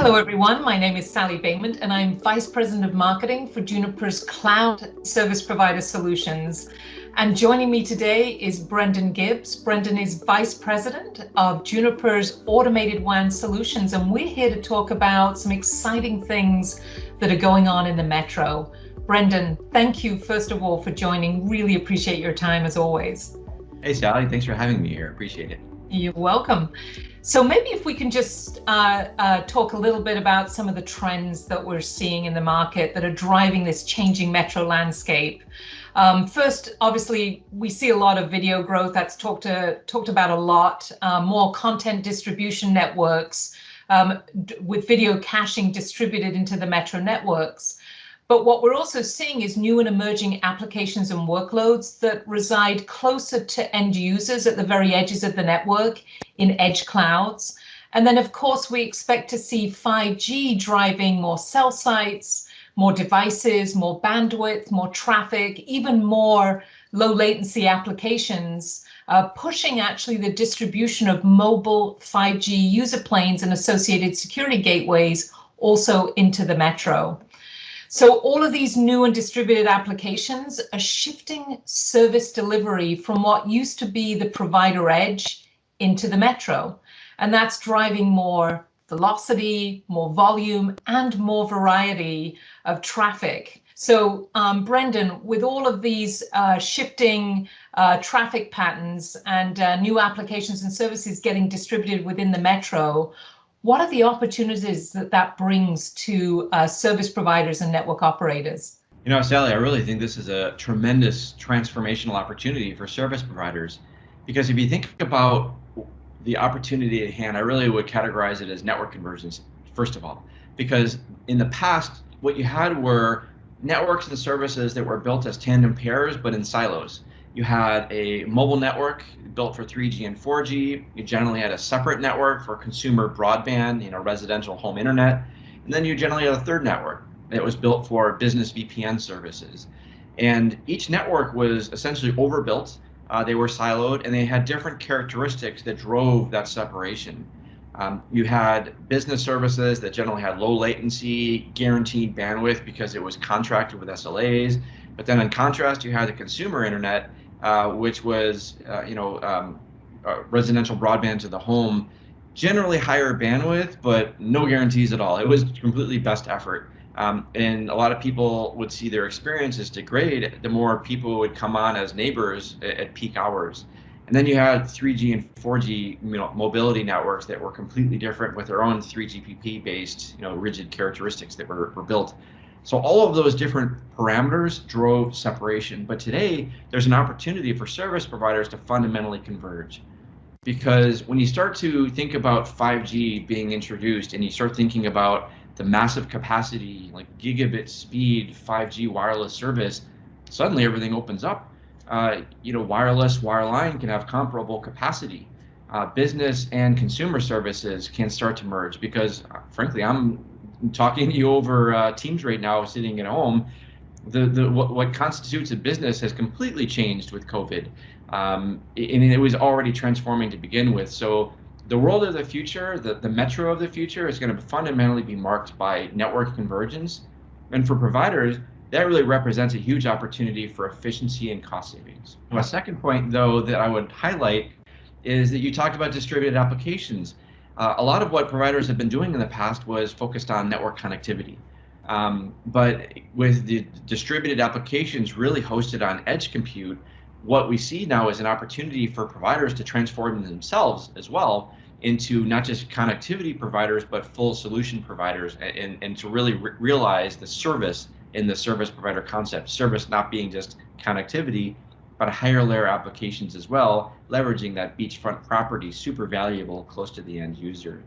Hello everyone, my name is Sally Beimend and I'm Vice President of Marketing for Juniper's Cloud Service Provider Solutions. And joining me today is Brendan Gibbs. Brendan is Vice President of Juniper's Automated WAN Solutions, and we're here to talk about some exciting things that are going on in the Metro. Brendan, thank you first of all for joining. Really appreciate your time as always. Hey Sally, thanks for having me here. Appreciate it. You're welcome. So maybe if we can just talk a little bit about some of the trends that we're seeing in the market that are driving this changing metro landscape. First, obviously, we see a lot of video growth. That's talked about a lot. More content distribution networks with video caching distributed into the metro networks. But what we're also seeing is new and emerging applications and workloads that reside closer to end users at the very edges of the network in edge clouds. And then, of course, we expect to see 5G driving more cell sites, more devices, more bandwidth, more traffic, even more low latency applications, pushing actually the distribution of mobile 5G user planes and associated security gateways also into the metro. So all of these new and distributed applications are shifting service delivery from what used to be the provider edge into the metro. And that's driving more velocity, more volume, and more variety of traffic. So Brendan, with all of these shifting traffic patterns and new applications and services getting distributed within the metro, what are the opportunities that brings to service providers and network operators? You know, Sally, I really think this is a tremendous transformational opportunity for service providers, because if you think about the opportunity at hand, I really would categorize it as network conversions, first of all, because in the past, what you had were networks and services that were built as tandem pairs, but in silos. You had a mobile network built for 3G and 4G. You generally had a separate network for consumer broadband, residential home internet. And then you generally had a third network that was built for business VPN services. And each network was essentially overbuilt. They were siloed and they had different characteristics that drove that separation. You had business services that generally had low latency, guaranteed bandwidth because it was contracted with SLAs. But then in contrast, you had the consumer internet, which was, residential broadband to the home, generally higher bandwidth, but no guarantees at all. It was completely best effort. And a lot of people would see their experiences degrade the more people would come on as neighbors at peak hours. And then you had 3G and 4G mobility networks that were completely different with their own 3GPP based rigid characteristics that were built. So all of those different parameters drove separation. But today, there's an opportunity for service providers to fundamentally converge. Because when you start to think about 5G being introduced and you start thinking about the massive capacity, like gigabit speed 5G wireless service, suddenly everything opens up. Wireless, wireline can have comparable capacity. Business and consumer services can start to merge because, frankly, I'm talking to you over Teams right now, sitting at home. What constitutes a business has completely changed with COVID, and it was already transforming to begin with. So the world of the future, the metro of the future, is going to fundamentally be marked by network convergence, and for providers, that really represents a huge opportunity for efficiency and cost savings. A second point, though, that I would highlight is that you talked about distributed applications. A lot of what providers have been doing in the past was focused on network connectivity. But with the distributed applications really hosted on edge compute, what we see now is an opportunity for providers to transform themselves as well into not just connectivity providers, but full solution providers, and to really realize the service in the service provider concept. Service not being just connectivity, but higher layer applications as well, leveraging that beachfront property, super valuable, close to the end user.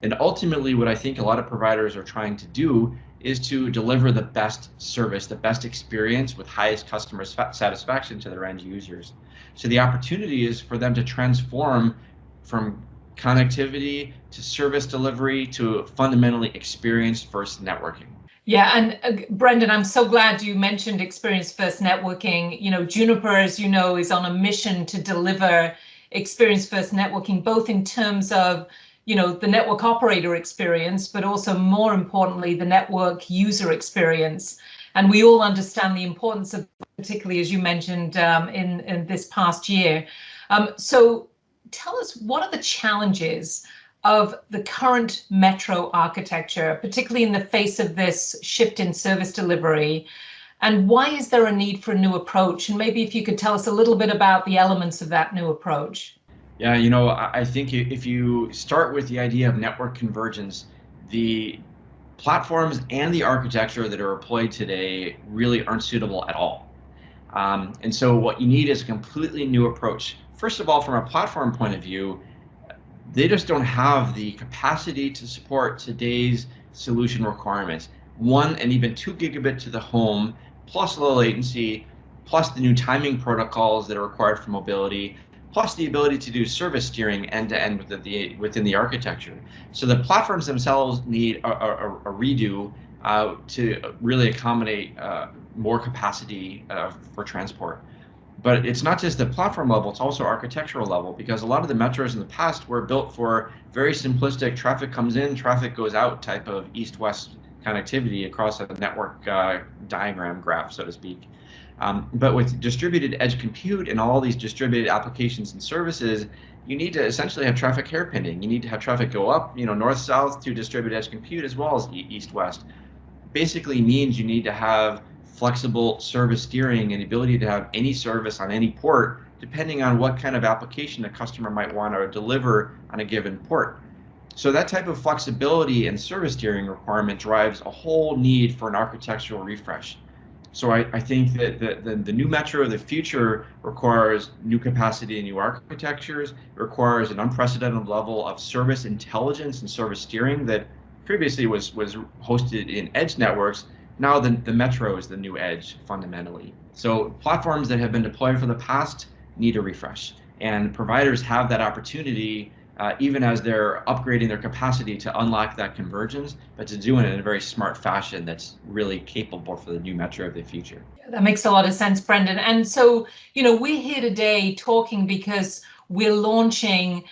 And ultimately, what I think a lot of providers are trying to do is to deliver the best service, the best experience with highest customer satisfaction to their end users. So the opportunity is for them to transform from connectivity to service delivery to fundamentally experience first networking. Yeah, and Brendan, I'm so glad you mentioned experience first networking. Juniper, as you know, is on a mission to deliver experience first networking, both in terms of the network operator experience, but also more importantly, the network user experience. And we all understand the importance of, particularly as you mentioned in this past year. So tell us, what are the challenges of the current Metro architecture, particularly in the face of this shift in service delivery? And why is there a need for a new approach? And maybe if you could tell us a little bit about the elements of that new approach. Yeah, I think if you start with the idea of network convergence, the platforms and the architecture that are employed today really aren't suitable at all. And so what you need is a completely new approach. First of all, from a platform point of view, they just don't have the capacity to support today's solution requirements. 1 and even 2 gigabit to the home, plus low latency, plus the new timing protocols that are required for mobility, plus the ability to do service steering end-to-end within the architecture. So the platforms themselves need a redo to really accommodate more capacity for transport. But it's not just the platform level, it's also architectural level, because a lot of the metros in the past were built for very simplistic traffic comes in, traffic goes out type of east-west connectivity across a network diagram graph, so to speak. But with distributed edge compute and all these distributed applications and services, you need to essentially have traffic hairpinning. You need to have traffic go up, north-south to distributed edge compute as well as east-west. Basically means you need to have flexible service steering and the ability to have any service on any port, depending on what kind of application a customer might want to deliver on a given port. So that type of flexibility and service steering requirement drives a whole need for an architectural refresh. So I think that the new Metro of the future requires new capacity and new architectures. It requires an unprecedented level of service intelligence and service steering that previously was hosted in edge networks. Now the Metro is the new edge fundamentally. So platforms that have been deployed for the past need a refresh, and providers have that opportunity even as they're upgrading their capacity to unlock that convergence, but to do it in a very smart fashion that's really capable for the new Metro of the future. That makes a lot of sense, Brendan. And so, we're here today talking because we're launching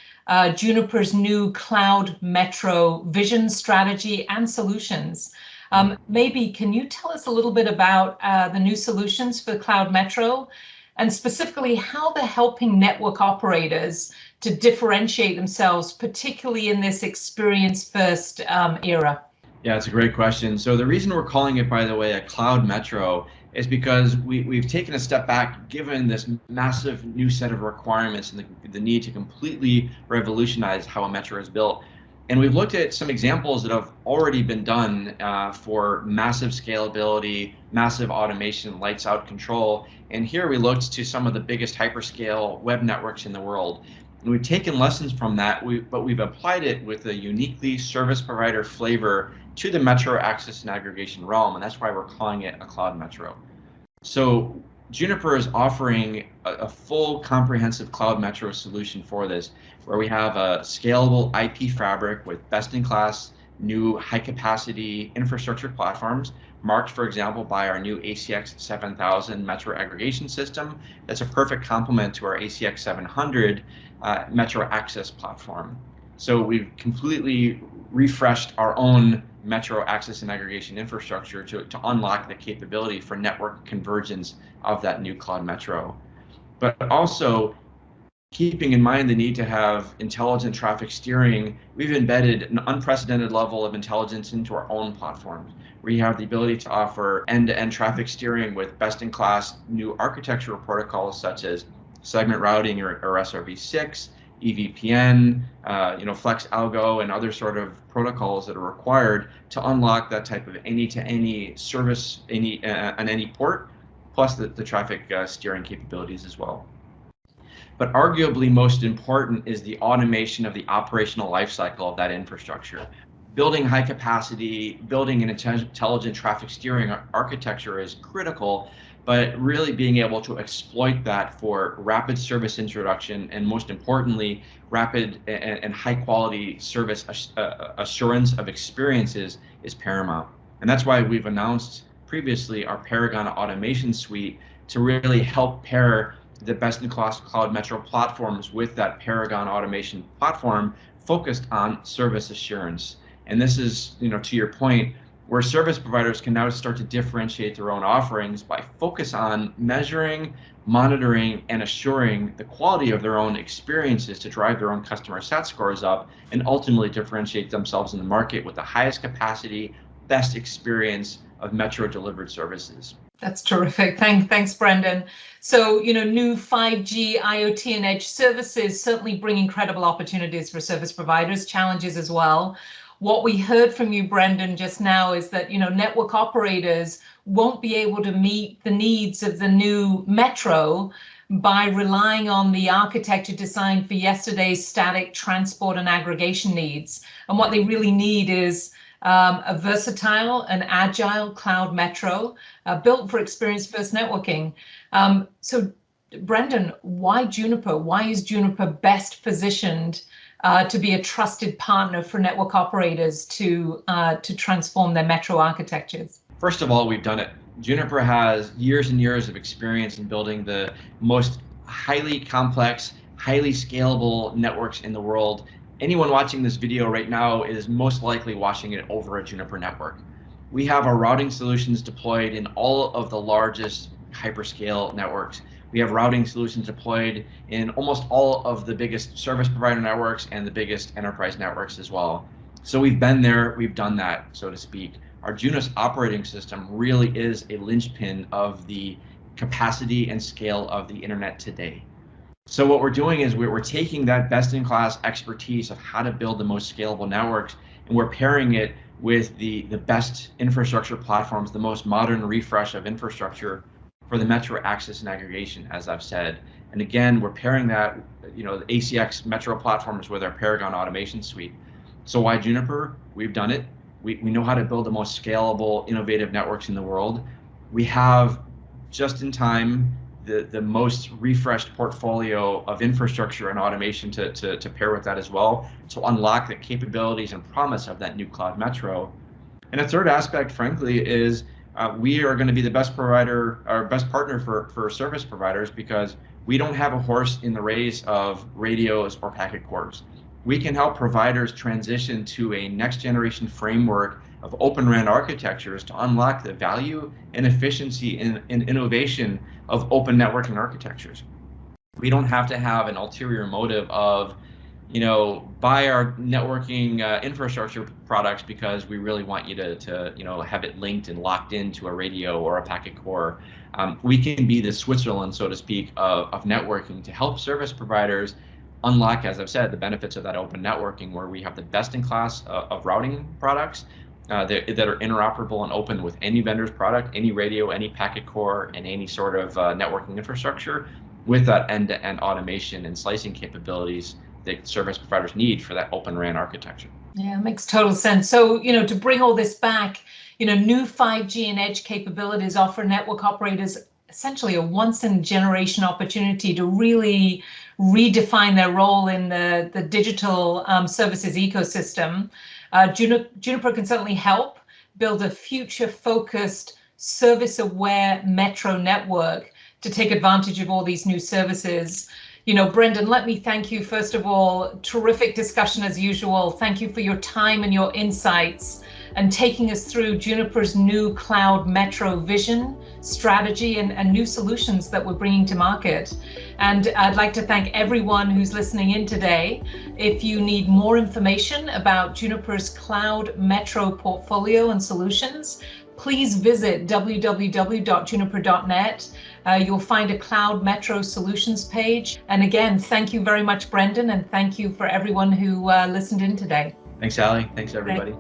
Juniper's new Cloud Metro vision, strategy, and solutions. Maybe can you tell us a little bit about the new solutions for Cloud Metro, and specifically how they're helping network operators to differentiate themselves, particularly in this experience-first era? Yeah, it's a great question. So the reason we're calling it, by the way, a Cloud Metro is because we've taken a step back, given this massive new set of requirements and the need to completely revolutionize how a metro is built. And we've looked at some examples that have already been done for massive scalability, massive automation, lights out control. And here we looked to some of the biggest hyperscale web networks in the world. And we've taken lessons from that, but we've applied it with a uniquely service provider flavor to the metro access and aggregation realm. And that's why we're calling it a Cloud Metro. So Juniper is offering a full comprehensive Cloud Metro solution for this, where we have a scalable IP fabric with best-in-class new high-capacity infrastructure platforms, marked, for example, by our new ACX 7000 Metro aggregation system. That's a perfect complement to our ACX 700 Metro access platform. So we've completely refreshed our own Metro access and aggregation infrastructure to unlock the capability for network convergence of that new Cloud Metro. But also, keeping in mind the need to have intelligent traffic steering, we've embedded an unprecedented level of intelligence into our own platforms. We have the ability to offer end-to-end traffic steering with best-in-class new architectural protocols such as segment routing or SRv6, EVPN, Flex Algo, and other sort of protocols that are required to unlock that type of any-to-any service on any port, plus the traffic steering capabilities as well. But arguably most important is the automation of the operational lifecycle of that infrastructure. Building high capacity, building an intelligent traffic steering architecture is critical, but really being able to exploit that for rapid service introduction, and most importantly, rapid and high quality service assurance of experiences is paramount. And that's why we've announced previously our Paragon Automation Suite to really help pair the best-in-class Cloud Metro platforms with that Paragon automation platform focused on service assurance. And this is, to your point, where service providers can now start to differentiate their own offerings by focus on measuring, monitoring, and assuring the quality of their own experiences to drive their own customer sat scores up and ultimately differentiate themselves in the market with the highest capacity, best experience of Metro delivered services. That's terrific. Thanks, Brendan. So, new 5G, IoT, and edge services certainly bring incredible opportunities for service providers, challenges as well. What we heard from you, Brendan, just now is that, network operators won't be able to meet the needs of the new Metro by relying on the architecture designed for yesterday's static transport and aggregation needs. And what they really need is a versatile and agile Cloud Metro built for experience-first networking. So, Brendan, why Juniper? Why is Juniper best positioned to be a trusted partner for network operators to transform their Metro architectures? First of all, we've done it. Juniper has years and years of experience in building the most highly complex, highly scalable networks in the world. Anyone watching this video right now is most likely watching it over a Juniper network. We have our routing solutions deployed in all of the largest hyperscale networks. We have routing solutions deployed in almost all of the biggest service provider networks and the biggest enterprise networks as well. So we've been there, we've done that, so to speak. Our Junos operating system really is a linchpin of the capacity and scale of the internet today. So what we're doing is we're taking that best-in-class expertise of how to build the most scalable networks, and we're pairing it with the best infrastructure platforms, the most modern refresh of infrastructure for the Metro access and aggregation, as I've said. And again, we're pairing that, the ACX Metro platforms with our Paragon automation suite. So why Juniper? We've done it. We know how to build the most scalable, innovative networks in the world. We have, just in time, the most refreshed portfolio of infrastructure and automation to pair with that as well, to unlock the capabilities and promise of that new Cloud Metro. And a third aspect, frankly, is we are going to be the best provider, or best partner for service providers, because we don't have a horse in the race of radios or packet cores. We can help providers transition to a next generation framework of Open RAN architectures to unlock the value and efficiency and innovation of open networking architectures. We don't have to have an ulterior motive of, buy our networking infrastructure products because we really want you to have it linked and locked into a radio or a packet core. We can be the Switzerland, so to speak, of networking to help service providers unlock, as I've said, the benefits of that open networking, where we have the best in class of routing products that are interoperable and open with any vendor's product, any radio, any packet core, and any sort of networking infrastructure, with that end-to-end automation and slicing capabilities that service providers need for that Open RAN architecture. Yeah, it makes total sense. So, to bring all this back, new 5G and edge capabilities offer network operators essentially a once-in-a-generation opportunity to really redefine their role in the digital services ecosystem. Juniper can certainly help build a future-focused, service-aware Metro network to take advantage of all these new services. Brendan, let me thank you, first of all. Terrific discussion as usual. Thank you for your time and your insights and taking us through Juniper's new Cloud Metro vision, strategy, and new solutions that we're bringing to market. And I'd like to thank everyone who's listening in today. If you need more information about Juniper's Cloud Metro portfolio and solutions, please visit www.juniper.net. You'll find a Cloud Metro solutions page. And again, thank you very much, Brendan, and thank you for everyone who listened in today. Thanks, Allie. Thanks, everybody.